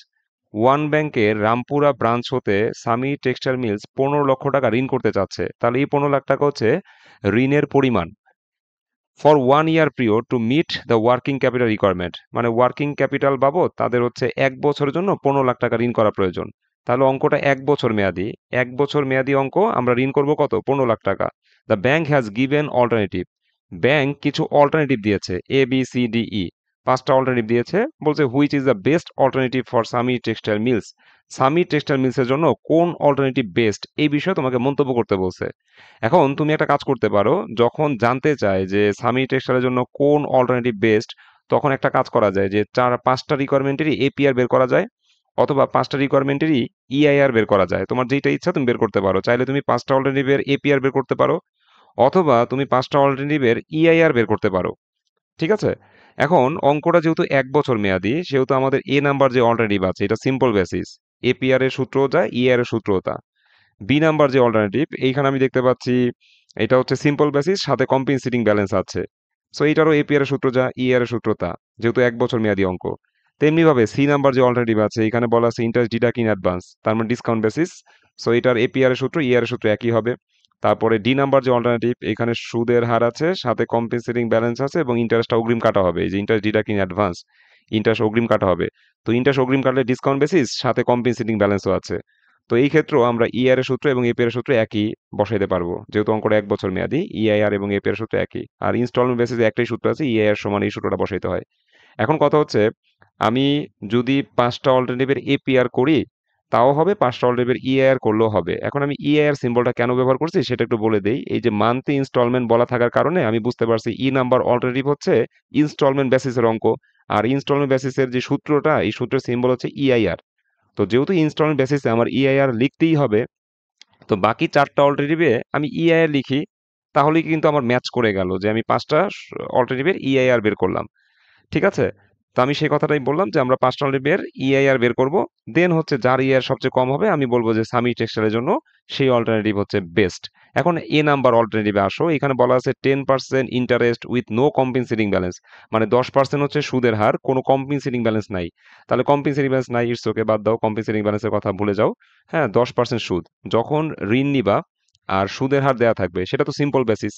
One ব্যাংকের রামপুরা ব্রাঞ্চ হতে সামি টেক্সটাইল মিলস 15 লক্ষ টাকা ঋণ করতে চাচ্ছে, তাহলে এই 15 লাখ টাকা হচ্ছে ঋণের পরিমাণ। For 1 year period to meet the working capital requirement, মানে ওয়ার্কিং ক্যাপিটাল বাবদ তাদের হচ্ছে 1 বছরের জন্য 15 লাখ টাকা ঋণ করা প্রয়োজন। তাহলে অঙ্কটা 1 বছর মেয়াদি। 1 বছর মেয়াদি অঙ্ক, আমরা ঋণ করব কত? 15 লাখ টাকা। The bank has given alternative, bank কিছু অল্টারনেটিভ দিয়েছে, A B C D E, 5টা অল্টারনেটিভ দিয়েছে। বলছে which is the best alternative for Sami textile mills, Sami textile মিলসের জন্য কোন অল্টারনেটিভ বেস্ট, এই বিষয়ে তোমাকে মন্তব্য করতে বলছে। এখন তুমি একটা কাজ করতে পারো, যখন জানতে চায় যে সামি টেক্সটাইলের জন্য কোন অল্টারনেটিভ বেস্ট, তখন একটা কাজ করা যায় যে 5টা রিকোয়ারমেন্টেরই এপিআর বের করা যায়, অথবা 5টা রিকোয়ারমেন্টেরই ইআইআর বের করা যায়। তোমার যেটা ইচ্ছা তুমি বের করতে পারো। চাইলে তুমি 5টা অল্টারনেটিভের এপিআর বের করতে পারো, অথবা তুমি 5টা অল্টারনেটিভের ইআইআর বের করতে পারো। ঠিক আছে? এখন অঙ্কটা যেহেতু 1 বছর মেয়াদি, সেহেতু আমাদের এ নাম্বার যে অল্টারনেটিভ আছে এটা সিম্পল বেসিস, এপিআর এর সূত্রও যা, ইআইআর এর সূত্রও তা। বি নাম্বার যে অল্টারনেটিভ, এইখানে আমি দেখতে পাচ্ছি এটা হচ্ছে সিম্পল বেসিস, সাথে কম্পেনসেটিং ব্যালেন্স আছে। সো এইটারও এপিআর এর সূত্র যা, ইআর এর সূত্র তা, যেহেতু 1 বছর মেয়াদি অঙ্ক। তেমনি ভাবে সি নাম্বার যে অল্টারনেটিভ আছে, এখানে বলা আছে ইন্টারেস্ট ডিডাক্ট ইন অ্যাডভান্স, তার মানে ডিসকাউন্ট বেসিস। সো এটার এপিআর এর সূত্র, ইআর এর সূত্র একই হবে। তারপরে ডি নাম্বার যে অল্টারনেটিভ, এখানে সুদের হার আছে, সাথে কম্পেনসেটিং ব্যালেন্স আছে, এবং ইন্টারেস্টটা অগ্রিম কাটা হবে। এই যে interest deduct in advance, interest অগ্রিম কাটা হবে। তো ইন্টারেস্ট অগ্রিম কাটলে ডিসকাউন্ট বেসিস, সাথে কম্পেনসেটিং ব্যালেন্সও আছে। তো এই ক্ষেত্রেও আমরা ইআর এর সূত্র এবং এপিআর এর সূত্র একই বসাইতে পারবো, যেহেতু অঙ্কটা 1 বছর মেয়াদি, ইআইআর এবং এপিআর এর সূত্র একই। আর ইনস্টলমেন্ট বেসিসে একটাই সূত্র আছে, ইআইআর সমান এই সূত্রটা বসাইতে হয়। এখন কথা হচ্ছে, আমি যদি 5টা অল্টারনেটিভের এপিআর করি তাও হবে, 5টা অল্টারনেটিভের ইআইআর করলেও হবে। এখন আমি ইআইআর সিম্বলটা কেন ব্যবহার করছি সেটা একটু বলে দেই। এই যে মান্থলি ইনস্টলমেন্ট বলা থাকার কারণে আমি বুঝতে পারছি ই নাম্বার অল্টারনেটিভ হচ্ছে ইনস্টলমেন্ট বেসিসের অঙ্ক, আর ইনস্টলমেন্ট বেসিসের যে সূত্রটা, এই সূত্রের সিম্বল হচ্ছে ইআইআর। তো যেহেতু ইনস্টলমেন্ট বেসিসে আমার ইআইআর লিখতেই হবে, তো বাকি 4টা অল্টারনেটিভে আমি ইআইআর লিখি, তাহলেই কিন্তু আমার ম্যাচ করে গেল যে আমি 5টা অল্টারনেটিভের ইআইআর বের করলাম। ঠিক আছে? তো আমি সেই কথাটাই বললাম যে আমরা 5টা অল্টারনেটিভের ইআইআর বের করব। দেন হচ্ছে যার ইআইআর সবচেয়ে কম হবে আমি বলবো যে সামি টেক্সটাইলের জন্য সেই অল্টারনেটিভ হচ্ছে বেস্ট। এখন এ নাম্বার অল্টারনেটিভে আসো, এখানে বলা আছে 10% interest with no compensating balance, মানে 10% হচ্ছে সুদের হার, কোনো কম্পেনসেটিং ব্যালেন্স নাই। তাহলে কম্পেনসেটিং ব্যালেন্স নাই, ইটস ওকে, বাদ দাও, কম্পেনসেটিং ব্যালেন্সের কথা ভুলে যাও। হ্যাঁ, 10% সুদ, যখন ঋণ নিবা আর সুদের হার দেয়া থাকবে, সেটা তো সিম্পল বেসিস,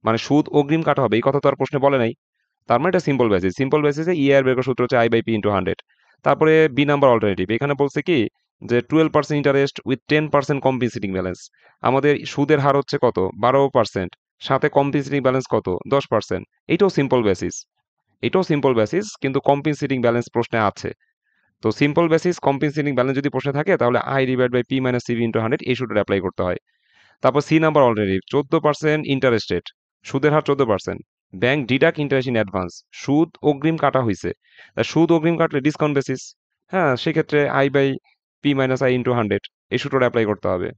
মানে সুদ অগ্রিম কাটা হবে, এই কথা তো আর প্রশ্নে বলে নাই। তার মানে এটা সিম্পল বেসিস, সিম্পল বেসিসে ইআর বের করার সূত্র হচ্ছে আই বাই পি ইন্টু 100। তারপরে বি নাম্বার অল্টারনেটিভ, এখানে বলছে কি যে 12% ইন্টারেস্ট উইথ 10% কম্পেনসেটিং ব্যালেন্স, আমাদের সুদের হার হচ্ছে কত? 12%, সাথে কম্পেনসেটিং ব্যালেন্স কত? 10%। এটাও সিম্পল বেসিস, এটাও সিম্পল বেসিস, কিন্তু কম্পেনসেটিং ব্যালেন্স প্রশ্নে আছে। তো সিম্পল বেসিস কম্পেনসেটিং ব্যালেন্স যদি প্রশ্নে থাকে, তাহলে i divide by p minus CB into 100, এই সূত্রটা অ্যাপ্লাই করতে হয়। তারপর c number alternative, 14% interest rate, সুদের হার 14%, bank deduct interest in advance, সুদ অগ্রিম কাটা হয়েছে, তা সুদ অগ্রিম কাটলে ডিসকাউন্ট বেসিস। হ্যাঁ, সেক্ষেত্রে i by p minus i into 100, এই সূত্রটা অ্যাপ্লাই করতে হবে।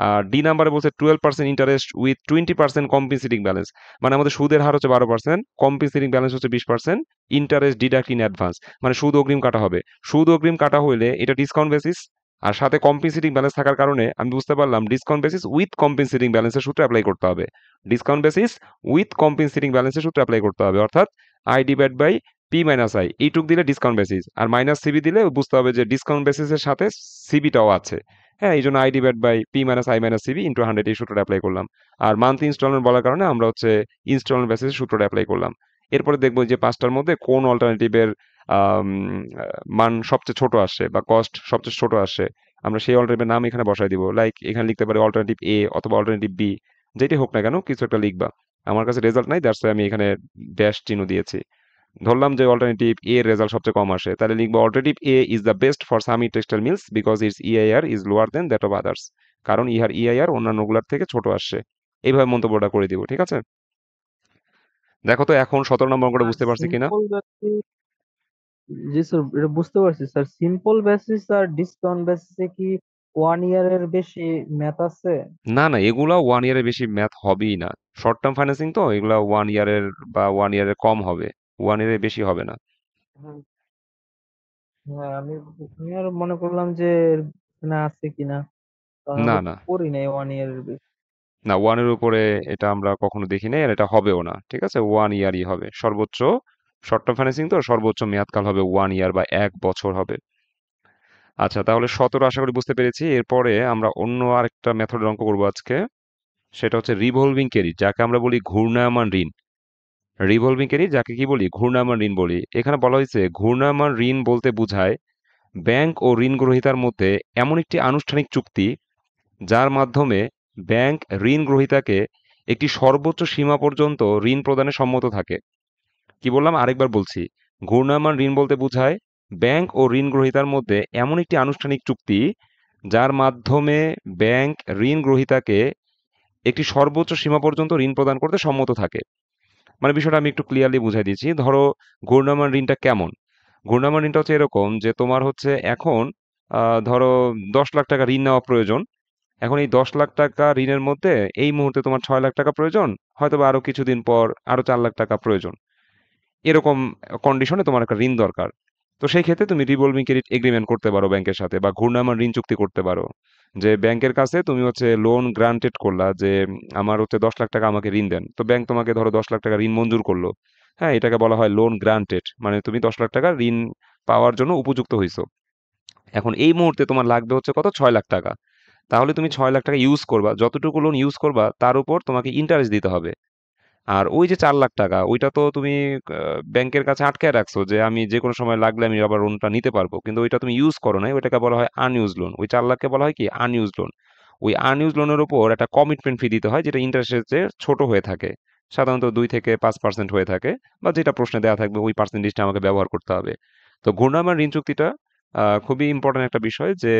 আর ডি নাম্বারে বলছে 12% ইন্টারেস্ট উইথ 20% কম্পেনসেটিং ব্যালেন্স, মানে আমাদের সুদের হার হচ্ছে 12%, কম্পেনসেটিং ব্যালেন্স হচ্ছে 20%, ইন্টারেস্ট ডিডাক্ট ইন অ্যাডভান্স, মানে সুদ অগ্রিম কাটা হবে। সুদ অগ্রিম কাটা হইলে এটা ডিসকাউন্ট বেসিস, আর সাথে কম্পেনসেটিং ব্যালেন্স থাকার কারণে আমি বুঝতে পারলাম ডিসকাউন্ট বেসিস উইথ কম্পেনসেটিং ব্যালেন্সের সূত্র অ্যাপ্লাই করতে হবে। ডিসকাউন্ট বেসিস উইথ কম্পেনসেটিং ব্যালেন্সের সূত্র অ্যাপ্লাই করতে হবে, অর্থাৎ i divide by p minus i, এইটুক দিলে ডিসকাউন্ট বেসিস, আর মাইনাস সিবি দিলে বুঝতে হবে যে ডিসকাউন্ট বেসিসের সাথে সিবিটাও আছে। হ্যাঁ, এই জন্য i divide by p minus i minus CB into 100, এই সূত্রটা অ্যাপ্লাই করলাম। আর মান্থলি ইনস্টলমেন্ট বলার কারণে আমরা হচ্ছে ইনস্টলমেন্ট বেসিসের সূত্রটা অ্যাপ্লাই করলাম। এরপরে দেখবো যে 5টার মধ্যে কোন অল্টারনেটিভের মান সবচেয়ে ছোট আসছে বা কস্ট সবচেয়ে ছোট আসছে, আমরা সেই অল্টারনেটিভের নাম এখানে বসাই দিব। লাইক এখানে লিখতে পারি অল্টারনেটিভ এ অথবা অল্টারনেটিভ বি, যেটাই হোক না কেন কিছু একটা লিখবা। আমার কাছে রেজাল্ট নাই, দ্যাটস আমি এখানে ড্যাশ চিহ্ন দিয়েছি। ধরলাম যে অল্টারনেটিভ এ এর রেজাল্ট সবচেয়ে কম আসে, তাহলে লিখবো alternative a is the best for Sami textile mills because its EIR is lower than that of others, কারণ ইহার ইআইআর অন্যান্যগুলোর থেকে ছোট আসছে। এইভাবে মন্তব্যটা করে দিব, ঠিক আছে? দেখো তো এখন 17 নম্বর অঙ্কটা আর বুঝতে পারছি কিনা। সিম্পল বেসিস, জি স্যার এটা বুঝতে পারছি স্যার। সিম্পল বেসিস আর ডিসকাউন্ট বেসিসে কি 1 ইয়ারের বেশি ম্যাথ আছে? না না, এগুলা 1 ইয়ারের বেশি ম্যাথ হবেই না, শর্ট টার্ম ফাইন্যান্সিং তো, এগুলা 1 ইয়ারের বা 1 ইয়ারের কম হবে, 1 ইয়ারের বেশি হবে না। হ্যাঁ, হ্যাঁ, আমি আর মনে করলাম যে এখানে আছে কিনা, কারণ না আমরা না করি নাই 1 ইয়ারের বেশি। না, 1-এর উপরে এটা আমরা কখনো দেখি নাই, আর এটা হবেও না। ঠিক আছে, 1 ইয়ারই হবে সর্বোচ্চ। শর্ট টার্ম ফাইন্যান্সিং তো সর্বোচ্চ মেয়াদকাল হবে 1 ইয়ার বা 1 বছর হবে। আচ্ছা, তাহলে 17 আশা করি বুঝতে পেরেছি। এরপরে আমরা অন্য আরেকটা মেথডের অঙ্ক করবো আজকে, সেটা হচ্ছে রিভলভিং ক্রেডিট, যাকে আমরা বলি ঘূর্ণায়মান ঋণ। রিভলভিং ক্রেডিট যাকে কি বলি ঘূর্ণায়মান ঋণ বলি। এখানে বলা হয়েছে ঘূর্ণায়মান ঋণ বলতে বোঝায় ব্যাংক ও ঋণ গ্রহীতার মধ্যে এমন একটি আনুষ্ঠানিক চুক্তি যার মাধ্যমে ব্যাংক ঋণ গ্রহীতাকে একটি সর্বোচ্চ সীমা পর্যন্ত ঋণ প্রদানে সম্মত থাকে। কি বললাম আরেকবার বলছি, ঘূর্ণায়মান ঋণ বলতে বোঝায় ব্যাংক ও ঋণ গ্রহীতার মধ্যে এমন একটি আনুষ্ঠানিক চুক্তি যার মাধ্যমে ব্যাংক ঋণ গ্রহীতাকে একটি সর্বোচ্চ সীমা পর্যন্ত ঋণ প্রদান করতে সম্মত থাকে। মানে বিষয়টা আমি একটু ক্লিয়ারলি বুঝাই দিচ্ছি। ধরো ঘূর্ণায়মান ঋণটা কেমন? ঘূর্ণায়মান ঋণটা হচ্ছে এরকম যে তোমার হচ্ছে এখন ধরো ১০ লাখ টাকা ঋণ নেওয়া প্রয়োজন। এখন এই ১০ লাখ টাকা ঋণের মধ্যে এই মুহূর্তে তোমার ৬ লাখ টাকা প্রয়োজন, হয়তো বা আরো কিছুদিন পর আরো ৪ লাখ টাকা প্রয়োজন। এরকম কন্ডিশনে তোমার একটা ঋণ দরকার। তো সেই ক্ষেত্রে তুমি রিভলভিং ক্রেডিট এগ্রিমেন্ট করতে পারো ব্যাংকের সাথে, বা ঘূর্ণায়মান ঋণ চুক্তি করতে পারো। যে ব্যাংকের কাছে তুমি হচ্ছে লোন গ্রান্টেড করলা যে আমার হচ্ছে ১০ লাখ টাকা আমাকে ঋণ দেন। তো ব্যাংক তোমাকে ধরো ১০ লাখ টাকা ঋণ মঞ্জুর করলো। হ্যাঁ, এটাকে বলা হয় লোন গ্রান্টেড, মানে তুমি ১০ লাখ টাকা ঋণ পাওয়ার জন্য উপযুক্ত হইছো। এখন এই মুহূর্তে তোমার লাগবে হচ্ছে কত, ৬ লাখ টাকা। তাহলে তুমি ৬ লাখ টাকা ইউজ করবা, যতটুকু লোন ইউজ করবা তার উপর তোমাকে ইন্টারেস্ট দিতে হবে। আর ওই যে ৪ লাখ টাকা ওইটা তো তুমি ব্যাংকের কাছে আটকায় রাখছো যে আমি যে কোনো সময় লাগলে আমি আবার লোনটা নিতে পারবো, কিন্তু ওইটা তুমি ইউজ করো নাই, ওইটাকে বলা হয় আনইউজ লোন। ওই ৪ লাখকে বলা হয় কি আনইউজ লোন। ওই আনইউজ লোনের উপর একটা কমিটমেন্ট ফি দিতে হয়, যেটা ইন্টারেস্টের চেয়ে ছোট হয়ে থাকে, সাধারণত ২ থেকে ৫% হয়ে থাকে, বা যেটা প্রশ্নে দেওয়া থাকবে ওই পার্সেন্টেজটা আমাকে ব্যবহার করতে হবে। তো ঘূর্ণায়মান ঋণ চুক্তিটা খুবই ইম্পর্টেন্ট একটা বিষয় যে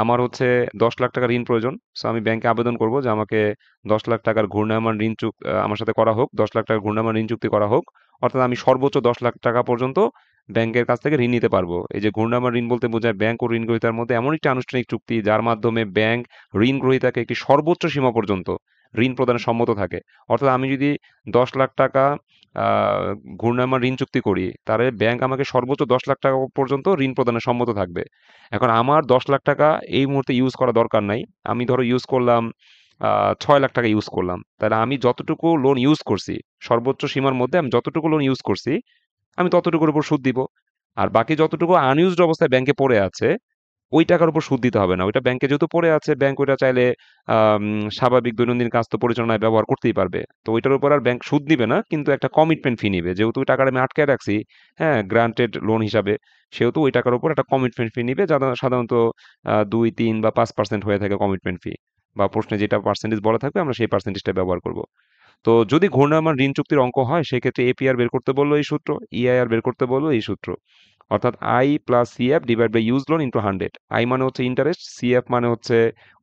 আমার হচ্ছে ১০ লাখ টাকা ঋণ প্রয়োজন। সো আমি ব্যাংকে আবেদন করব যে আমাকে ১০ লাখ টাকার ঘূর্ণায়মান ঋণ আমার সাথে করা হোক, ১০ লাখ টাকার ঘূর্ণায়মান ঋণ চুক্তি করা হোক। অর্থাৎ আমি সর্বোচ্চ ১০ লাখ টাকা পর্যন্ত ব্যাংকের কাছ থেকে ঋণ নিতে পারবো। এই যে ঘূর্ণায়মান ঋণ বলতে বোঝায় ব্যাংক ও ঋণ গ্রহীতার মধ্যে এমন একটি আনুষ্ঠানিক চুক্তি যার মাধ্যমে ব্যাংক ঋণ গ্রহীতাকে একটি সর্বোচ্চ সীমা পর্যন্ত ঋণ প্রদানে সম্মত থাকে। অর্থাৎ আমি যদি ১০ লাখ টাকা ঘূর্ণায়মান ঋণ চুক্তি করি, তাহলে ব্যাংক আমাকে সর্বোচ্চ ১০ লাখ টাকা পর্যন্ত ঋণ প্রদানে সম্মত থাকবে। এখন আমার ১০ লাখ টাকা এই মুহূর্তে ইউজ করা দরকার নাই। আমি ধরো ইউজ করলাম ৬ লাখ টাকা ইউজ করলাম। তাহলে আমি যতটুকু লোন ইউজ করছি, সর্বোচ্চ সীমার মধ্যে আমি যতটুকু লোন ইউজ করছি, আমি ততটুকুর উপর সুদ দিব। আর বাকি যতটুকু আনইউজড অবস্থায় ব্যাংকে পড়ে আছে, ওই টাকার উপর সুদ দিতে হবে না। ওইটা ব্যাংকে যেহেতু পড়ে আছে, ব্যাংক ওইটা চাইলে স্বাভাবিক দৈনন্দিন কাজ তো পরিচালনায় ব্যবহার করতেই পারবে। তো ওইটার উপর আর ব্যাংক সুদ দিবে না, কিন্তু একটা কমিটমেন্ট ফি নিবে। যেহেতু ওই টাকাটা আমি আটকায় রাখছি, হ্যাঁ, গ্রান্টেড লোন হিসাবে, সেহেতু ওই টাকার উপর একটা কমিটমেন্ট ফি নিবে, যা সাধারণত ২, ৩ বা ৫% হয়ে থাকে কমিটমেন্ট ফি। বা প্রশ্নে যেটা পার্সেন্টেজ বলা থাকবে আমরা সেই পার্সেন্টেজটা ব্যবহার করব। তো যদি ঘূর্ণায়মান ঋণ চুক্তির অঙ্ক হয় সেক্ষেত্রে এপিআর বের করতে বললো এই সূত্র, ইআইআর বের করতে বললো এই সূত্র। অর্থাৎ i plus CF divide by use loan into 100। I মানে হচ্ছে ইন্টারেস্ট, সিএফ মানে হচ্ছে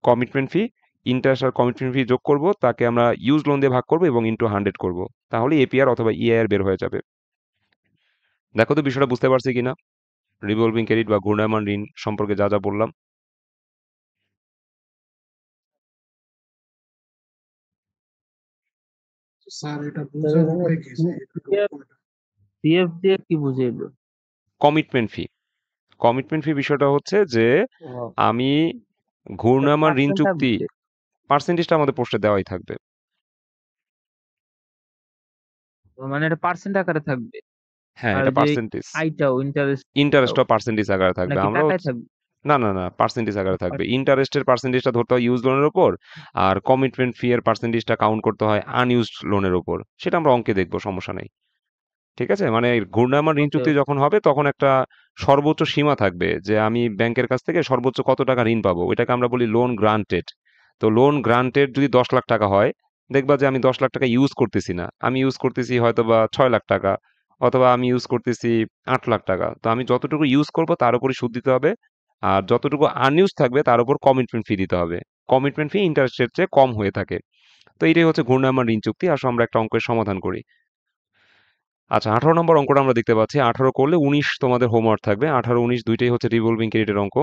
কমিটমেন্ট ফি। ইন্টারেস্ট আর কমিটমেন্ট ফি যোগ করব, তাকে আমরা ইউজ লোন দিয়ে ভাগ করব এবং ইন্টু 100 করব। তাহলে এপিআর অথবা ইআইআর বের হয়ে যাবে। দেখো তো বিষয়টা বুঝতে পারছি কিনা, রিভলভিং ক্রেডিট বা ঘূর্ণায়মান ঋণ সম্পর্কে যা যা বললাম। স্যার এটা বোঝার উপায় কি যে এটার উপায়টা? সিএফ দিয়ে কি বুঝাইলো? কমিটমেন্ট ফি। কমিটমেন্ট ফি বিষয়টা হচ্ছে যে আমি ঘূর্ণায়মান ঋণ পার্সেন্ট চুক্তি, থাকবে? পার্সেন্টেজটা আমাদের পোস্টে দেওয়াই থাকবে। মানে এটা পার্সেন্ট আকারে থাকবে? হ্যাঁ, আর এটা যে পার্সেন্টেজ। আইটাও ইন্টারেস্ট ইন্টারেস্টও পার্সেন্টেজ আকারে থাকবে। নাকি আমরা টাকায় হচ্ছে থাকবে? না, না, না, পার্সেন্টেজ আকারে থাকবে। ইন্টারেস্টের পার্সেন্টেজটা ধরতে হয় ইউজ লোনের উপর, আর কমিটমেন্ট ফি এর পার্সেন্টেজটা কাউন্ট করতে হয় আনইউজড লোনের উপর। সেটা আমরা অঙ্কে দেখবো, সমস্যা নেই। ঠিক আছে? মানে ঘূর্ণায়মান ঋণ ওকে চুক্তি যখন হবে তখন একটা সর্বোচ্চ সীমা থাকবে যে আমি ব্যাংকের কাছ থেকে সর্বোচ্চ কত টাকা ঋণ পাবো। ওইটাকে আমরা বলি লোন গ্রান্টেড। তো লোন গ্রান্টেড যদি ১০ লাখ টাকা হয়, দেখবা যে আমি ১০ লাখ টাকা ইউজ করতেছি না। আমি ইউজ করতেছি হয়তোবা ৬ লাখ টাকা, অথবা আমি ইউজ করতেছি ৮ লাখ টাকা। তো আমি যতটুকু ইউজ করব তার উপরই সুদ দিতে হবে। আর যতটুকু আনইউজ থাকবে তার উপর কমিটমেন্ট ফি দিতে হবে। কমিটমেন্ট ফি ইন্টারেস্টের চেয়ে কম হয়ে থাকে। তো এটাই হচ্ছে ঘূর্ণায়মান ঋণ চুক্তি। আসো আমরা একটা অঙ্কের সমাধান করি। আচ্ছা, ১৮ নম্বর অঙ্কটা আমরা দেখতে পাচ্ছি। ১৮ করলে ১৯ তোমাদের হোমওয়ার্ক থাকবে। ১৮, ১৯ দুইটাই হচ্ছে রিভলভিং ক্রেডিটের অঙ্ক।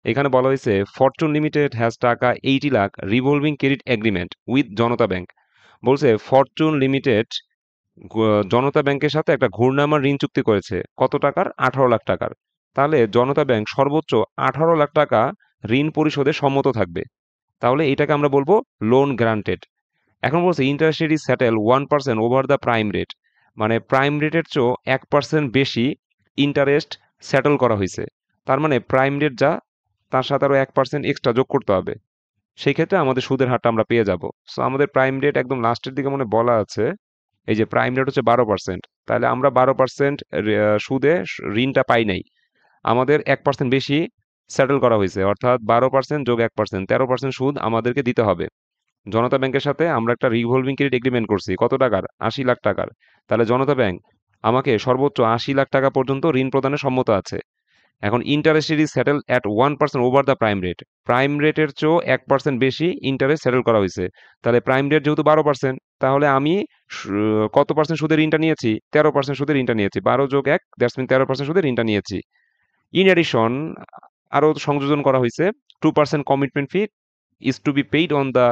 এখানে বলা হয়েছে ফরচুন লিমিটেড হ্যাজ টাকা ৮০ lakh revolving credit agreement with Janata bank. বলছে ফরচুন লিমিটেড জনতা ব্যাংকের সাথে একটা ঘূর্ণায়মান ঋণ চুক্তি করেছে কত টাকার, ১৮ লাখ টাকার। তাহলে জনতা ব্যাংক সর্বোচ্চ ১৮ লাখ টাকা ঋণ পরিশোধে সম্মত থাকবে। তাহলে এটাকে আমরা বলবো লোন গ্রান্টেড। এখন বলছে interest rate is settle 1% over the prime rate. মানে প্রাইম রেটের চেয়েও 1% বেশি ইন্টারেস্ট সেটেল করা হয়েছে। তার মানে প্রাইম রেট যা, তার সাথে আরো 1% এক্সট্রা যোগ করতে হবে। সেই ক্ষেত্রে আমাদের সুদের হারটা আমরা পেয়ে যাব। সো আমাদের প্রাইম রেট একদম লাস্টের দিকে মনে হয় বলা আছে, এই যে প্রাইম রেট হচ্ছে 12%, তাহলে আমরা 12% সুদে ঋণটা পাই নাই, আমাদের 1% বেশি সেটেল করা হয়েছে, অর্থাৎ 12% যোগ 1% 13% সুদ আমাদেরকে দিতে হবে। জনতা ব্যাংকের সাথে আমরা একটা রিভলভিং ক্রেডিট এগ্রিমেন্ট করছি কত টাকার, 80 লাখ টাকার। তাহলে জনতা ব্যাংক আমাকে সর্বোচ্চ 80 লাখ টাকা পর্যন্ত ঋণ প্রদানে সম্মত আছে। এখন interest is settle at 1% over the prime rate, prime রেটের চেয়েও 1% বেশি ইন্টারেস্ট সেটেল করা হয়েছে। তাহলে প্রাইম রেট যেহেতু 12%, তাহলে আমি কত পার্সেন্ট সুদের ঋণটা নিয়েছি, 13% সুদের ঋণটা নিয়েছি, 12 যোগ 1 দ্যাটস মিন 13% সুদের ঋণটা নিয়েছি। ইন এডিশন আরো সংযোজন করা হয়েছে, 2% commitment fee is to be paid on the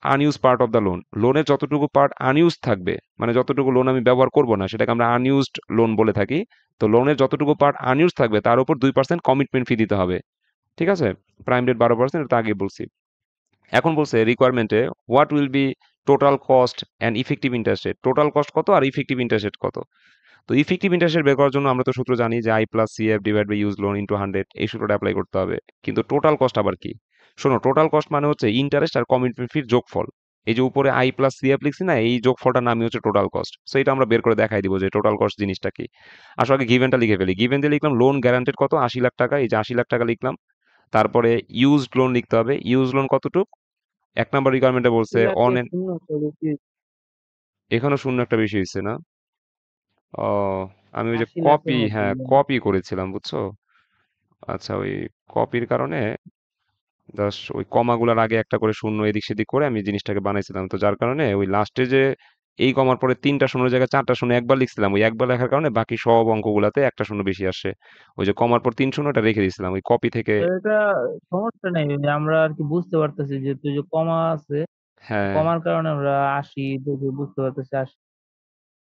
unused part of the loan. লোনের যতটুকু পার্ট আনইউজ থাকবে, মানে যতটুকু লোন আমি ব্যবহার করব না সেটাকে আমরা আনইউজড লোন বলে থাকি। তো লোনের যতটুকু পার্ট আনইউজ থাকবে তার উপর 2% কমিটমেন্ট ফি দিতে হবে। ঠিক আছে, প্রাইম রেট 12%, এটা আগে বলছি। এখন বলছে রিকোয়ারমেন্টে what will be total cost and effective interest rate, total cost কত আর ইফেক্টিভ ইন্টারেস্ট রেট কত। তো ইফেক্টিভ ইন্টারেস্ট রেট বের করার জন্য আমরা তো সূত্র জানি যে i plus CF divide by use loan into 100, এই সূত্রটা অ্যাপ্লাই করতে হবে। কিন্তু টোটাল কস্ট আবার কি? শোনো, টোটাল কস্ট মানে হচ্ছে ইন্টারেস্ট আর কমিটমেন্ট ফির যোগফল। এই যে উপরে আই প্লাস সিএফ লিখছি না, এই যোগফলটার নামই হচ্ছে টোটাল কস্ট। সো এটা আমরা বের করে দেখাই দিব যে টোটাল কস্ট জিনিসটা কি। আসলে আগে গিভেনটা লিখে ফেলি। গিভেন দিয়ে লিখলাম লোন গ্যারান্টেড কত, 80 লাখ টাকা, এই যে 80 লাখ টাকা লিখলাম। তারপরে ইউজড লোন লিখতে হবে, ইউজ লোন কতটুক। 1 নম্বর রিকোয়ারমেন্টে বলছে অন এন, শূন্য তো বেশি, এখানেও শূন্য একটা বেশি হয়েছে না? ও, আমি ওই যে 80 লাখের কপি, মতো হ্যাঁ লোন। কপি করেছিলাম বুঝছো। আচ্ছা, ওই কপির কারণে জাস্ট ওই কমাগুলার আগে একটা করে শূন্য এদিক সেদিক করে আমি জিনিসটাকে বানাইছিলাম, তো যার কারণে ওই লাস্টে যে এই কমার পরে 3টা শূন্যের জায়গায় 4টা শূন্য একবার লিখছিলাম, ওই একবার লেখার কারণে বাকি সব অঙ্কগুলাতে একটা শূন্য বেশি আসে। ওই যে কমার পর 3 শূন্যটা রেখে দিয়েছিলাম ওই কপি থেকে। তো এটা সমস্যা নেই, ওই যে আমরা আর কি বুঝতে পারতেছি যে তুই যে কমা আছে, হ্যাঁ, কমার কারণে আমরা 80 দেখে বুঝতে পারতেছি 80।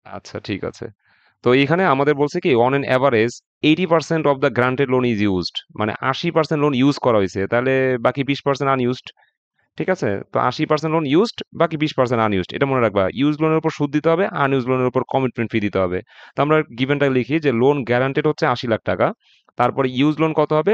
আচ্ছা ঠিক আছে। তো এখানে আমাদের বলছে কি on an average 80% of the granted loan is used, মানে 80% লোন ইউজ করা হয়েছে, তাহলে বাকি 20% আনইউজড। ঠিক আছে, তো 80% লোন ইউজড, বাকি 20% আনইউজড, এটা মনে রাখবা। ইউজ লোনের উপর সুদ দিতে হবে, আনইউজ লোনের উপর কমিটমেন্ট ফি দিতে হবে। তো আমরা গিভেনটা লিখি যে লোন গ্যারান্টেড হচ্ছে 80 লাখ টাকা, তারপরে ইউজ লোন কত হবে,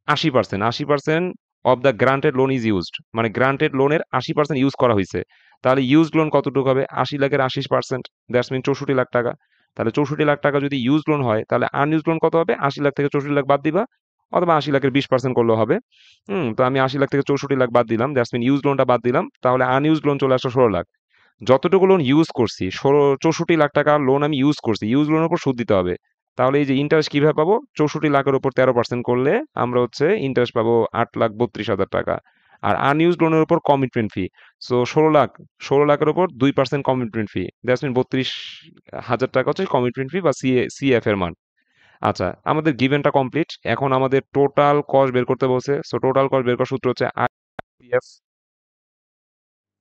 80%, 80% of the granted loan is used, মানে গ্রান্টেড লোনের 80% ইউজ করা হয়েছে। তাহলে ইউজ লোন কতটুকু হবে, 80 লাখের 80%, দ্যাটস মিন 64 লাখ টাকা। তাহলে 64 লাখ টাকা যদি ইউজ লোন হয়, তাহলে আনইউজ লোন কত হবে, 80 লাখ থেকে 64 লাখ বাদ দিবা, অথবা 80 লাখের 20% করলেও হবে। তো আমি 80 লাখ থেকে 64 লাখ বাদ দিলাম, দ্যাটস মিন ইউজ লোনটা বাদ দিলাম, তাহলে আনইউজ লোন চলে আসলো 16 লাখ। যতটুকু লোন ইউজ করছি, 64 লাখ টাকা লোন আমি ইউজ করছি, ইউজ লোনের উপর সুদ দিতে হবে। তাহলে এই যে ইন্টারেস্ট কিভাবে পাবো, 64 লাখের উপর 13% করলে আমরা হচ্ছে ইন্টারেস্ট পাবো 8,32,000 টাকা। আর আনইউজ লোনের উপর কমিটমেন্ট ফি, সো 16 লাখ, 16 লাখের উপর 2% কমিটমেন্ট ফি, দ্যাটস মিন 32,000 টাকা হচ্ছে কমিটমেন্ট ফি বা সিএফ এর মান। আচ্ছা, আমাদের গিভেনটা কমপ্লিট। এখন আমাদের টোটাল কস্ট বের করতে বলছে। সো টোটাল কস্ট বের করার সূত্র হচ্ছে আইপিএফ।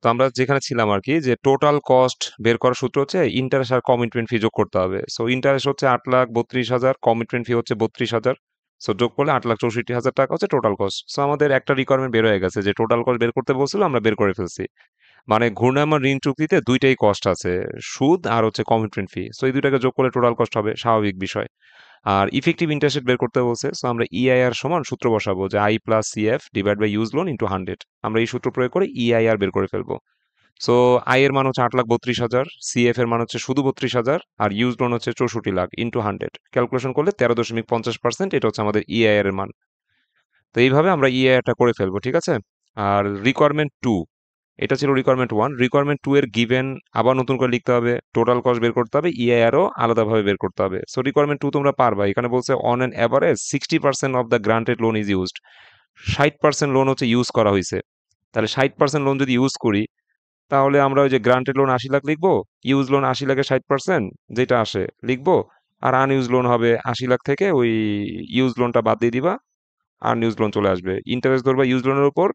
তো আমরা যেখানে ছিলাম আর কি, যে টোটাল কস্ট বের করার সূত্র হচ্ছে ইন্টারেস্ট আর কমিটমেন্ট ফি যোগ করতে হবে। সো ইন্টারেস্ট হচ্ছে 8,32,000, কমিটমেন্ট ফি হচ্ছে 32,000। সো যোগ করলে 8,64,000 টাকা হচ্ছে টোটাল কস্ট। সো আমাদের একটা রিকোয়ারমেন্ট বের হয়ে গেছে, যে টোটাল কস্ট বের করতে বলছিল, আমরা বের করে ফেলছি। মানে ঘূর্ণায়মান ঋণ চুক্তিতে দুইটাই কস্ট আছে, সুদ আর হচ্ছে কমিটমেন্ট ফি। সো এই দুইটাকে যোগ করলে টোটাল কস্ট হবে, স্বাভাবিক বিষয়। আর ইফেক্টিভ ইন্টারেস্ট রেট বের করতে বলছে, সো আমরা ইআইআর সমান সূত্র বসাবো যে i plus CF divide by use loan into 100। আমরা এই সূত্র প্রয়োগ করে ইআইআর বের করে ফেলবো। সো আই এর মান হচ্ছে 8,32,000, সিএফ এর মান হচ্ছে শুধু 32,000, আর ইউজ লোন হচ্ছে 64 লাখ ইন্টু 100, ক্যালকুলেশন করলে 13.50%, এটা হচ্ছে আমাদের ইআইআর এর মান। তো এইভাবে আমরা ইআইআরটা করে ফেলবো, ঠিক আছে। আর রিকোয়ারমেন্ট 2, এটা ছিল রিকোয়ারমেন্ট 1। রিকোয়ারমেন্ট 2 এর গিভেন আবার নতুন করে লিখতে হবে, টোটাল কস্ট বের করতে হবে, ইআইআরও আলাদাভাবে বের করতে হবে। সো রিকোয়ারমেন্ট 2 তোমরা পারবা। এখানে বলছে on an average 60% of the granted loan is used, 60% loan হচ্ছে ইউজ করা হয়েছে। তাহলে 60% লোন যদি ইউজ করি, তাহলে আমরা ওই যে গ্রান্টেড লোন 80 লাখ লিখবো, ইউজ লোন 80 লাখের 60% যেটা আসে লিখবো, আর আনইউজ লোন হবে 80 লাখ থেকে ওই ইউজ লোনটা বাদ দিয়ে দিবা, আনইউজ লোন চলে আসবে। ইন্টারেস্ট ধরবা ইউজ লোনের উপর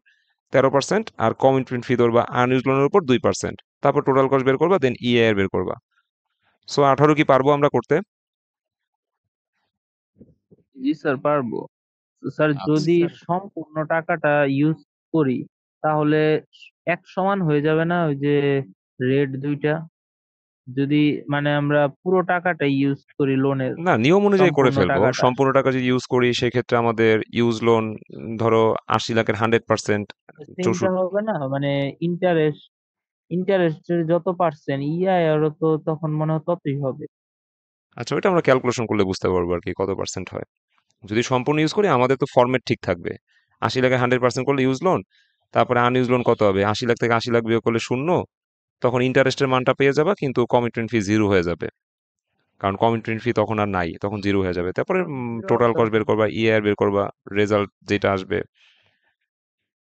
13%, আর কমিটমেন্ট ফি ধরবা আনইউজ লোনের উপর 2%। তারপর টোটাল কস্ট বের করবা, দেন ইআইআর বের করবা। সো 18 কি পারবো আমরা করতে? জি স্যার, পারবো। তো স্যার আচ্ছা, যদি সম্পূর্ণ টাকাটা ইউজ করি, তাহলে এক সমান হয়ে যাবে না ওই যে রেট দুইটা, যদি মানে আমরা পুরো টাকাটা ইউজ করি লোনের, না, নিয়ম অনুযায়ী করে সম্পূর্ণ ফেলবো। টাকাটা সম্পূর্ণ টাকা যদি ইউজ করি সেক্ষেত্রে আমাদের ইউজ লোন ধরো 80 লাখের 100%, সেমটা 64। হবে না, মানে ইন্টারেস্ট ইন্টারেস্টের যত পার্সেন্ট ইআইআরও তো তখন মনে হয় ততই হবে। আচ্ছা, ওইটা আমরা ক্যালকুলেশন করলে বুঝতে পারবো আর কি কত পার্সেন্ট হয়। যদি সম্পূর্ণ ইউজ করি আমাদের তো ফরম্যাট ঠিক থাকবে। ৮০ লাখে 100% করলে ইউজ লোন, তারপরে আনইউজ লোন কত হবে? ৮০ লাখ থেকে ৮০ লাখ বিয়োগ করলে 0, তখন ইন্টারেস্টের মানটা পেয়ে যাবা, কিন্তু কমিটমেন্ট ফি 0 হয়ে যাবে। কারণ কমিটমেন্ট ফি তখন আর নাই, তখন 0 হয়ে যাবে। তারপরে টোটাল কস্ট বের করবা, ইআর বের করবা, রেজাল্ট যেটা আসবে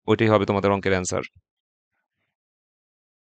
ওইটাই হবে তোমাদের অঙ্কের অ্যান্সার।